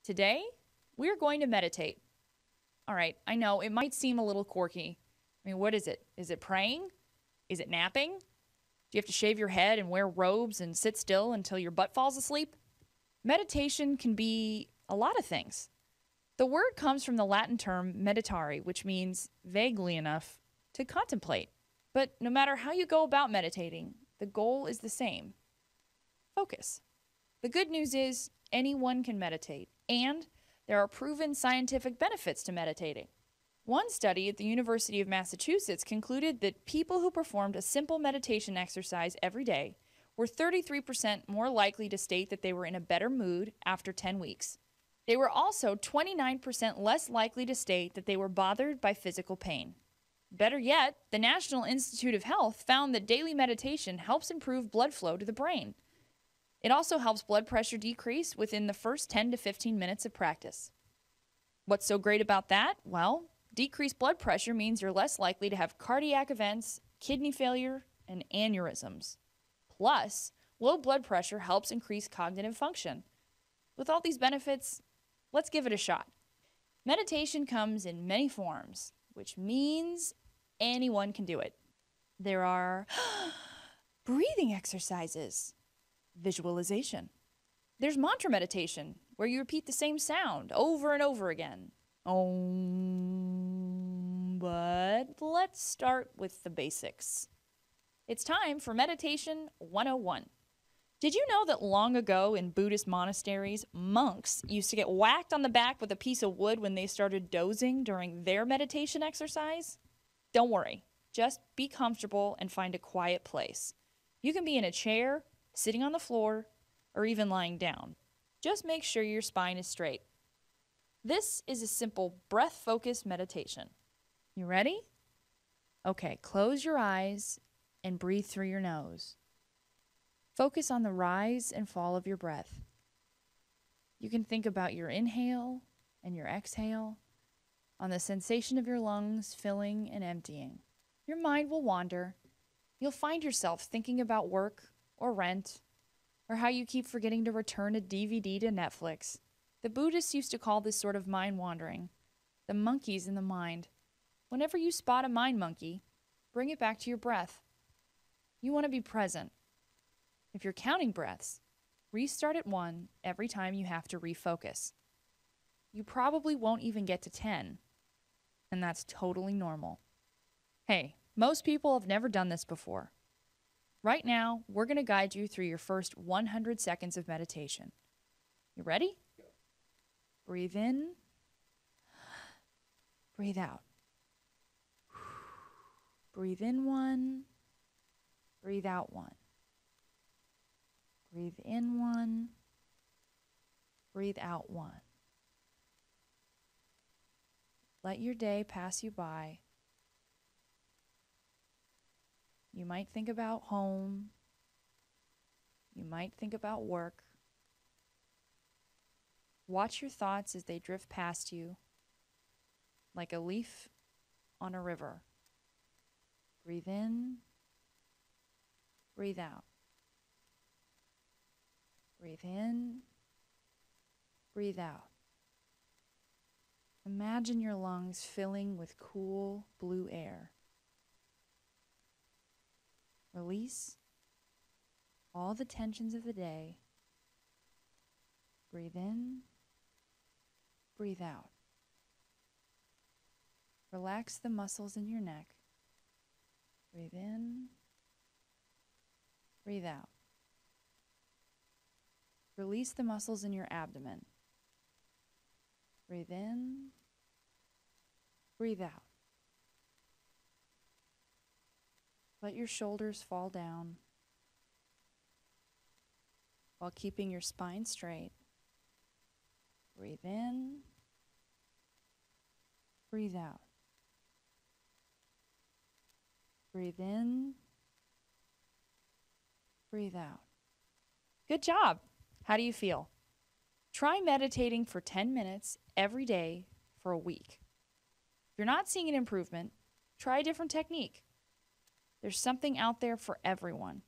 Today, we're going to meditate. All right, I know it might seem a little quirky. I mean, what is it? Is it praying? Is it napping? Do you have to shave your head and wear robes and sit still until your butt falls asleep? Meditation can be a lot of things. The word comes from the Latin term meditare, which means vaguely enough to contemplate. But no matter how you go about meditating, the goal is the same: focus. The good news is anyone can meditate, and there are proven scientific benefits to meditating. One study at the University of Massachusetts concluded that people who performed a simple meditation exercise every day were 33% more likely to state that they were in a better mood after 10 weeks. They were also 29% less likely to state that they were bothered by physical pain. Better yet, the National Institute of Health found that daily meditation helps improve blood flow to the brain. It also helps blood pressure decrease within the first 10 to 15 minutes of practice. What's so great about that? Well, decreased blood pressure means you're less likely to have cardiac events, kidney failure, and aneurysms. Plus, low blood pressure helps increase cognitive function. With all these benefits, let's give it a shot. Meditation comes in many forms, which means anyone can do it. There are breathing exercises, visualization. There's mantra meditation, where you repeat the same sound over and over again. Om. But let's start with the basics. It's time for Meditation 101. Did you know that long ago in Buddhist monasteries, monks used to get whacked on the back with a piece of wood when they started dozing during their meditation exercise? Don't worry, just be comfortable and find a quiet place. You can be in a chair, sitting on the floor, or even lying down. Just make sure your spine is straight. This is a simple breath-focused meditation. You ready? Okay, close your eyes and breathe through your nose. Focus on the rise and fall of your breath. You can think about your inhale and your exhale, on the sensation of your lungs filling and emptying. Your mind will wander. You'll find yourself thinking about work or rent, or how you keep forgetting to return a DVD to Netflix. The Buddhists used to call this sort of mind wandering the monkeys in the mind. Whenever you spot a mind monkey, bring it back to your breath. You want to be present. If you're counting breaths, restart at 1 every time you have to refocus. You probably won't even get to 10, and that's totally normal. Hey, most people have never done this before. Right now, we're going to guide you through your first 100 seconds of meditation. You ready? Breathe in. Breathe out. Breathe in 1. Breathe out 1. Breathe in 1. Breathe out 1. Let your day pass you by. You might think about home. You might think about work. Watch your thoughts as they drift past you, like a leaf on a river. Breathe in. Breathe out. Breathe in. Breathe out. Imagine your lungs filling with cool blue air. Release all the tensions of the day. Breathe in. Breathe out. Relax the muscles in your neck. Breathe in. Breathe out. Release the muscles in your abdomen. Breathe in. Breathe out. Let your shoulders fall down while keeping your spine straight. Breathe in. Breathe out. Breathe in. Breathe out. Good job. How do you feel? Try meditating for 10 minutes every day for a week. If you're not seeing an improvement, try a different technique. There's something out there for everyone.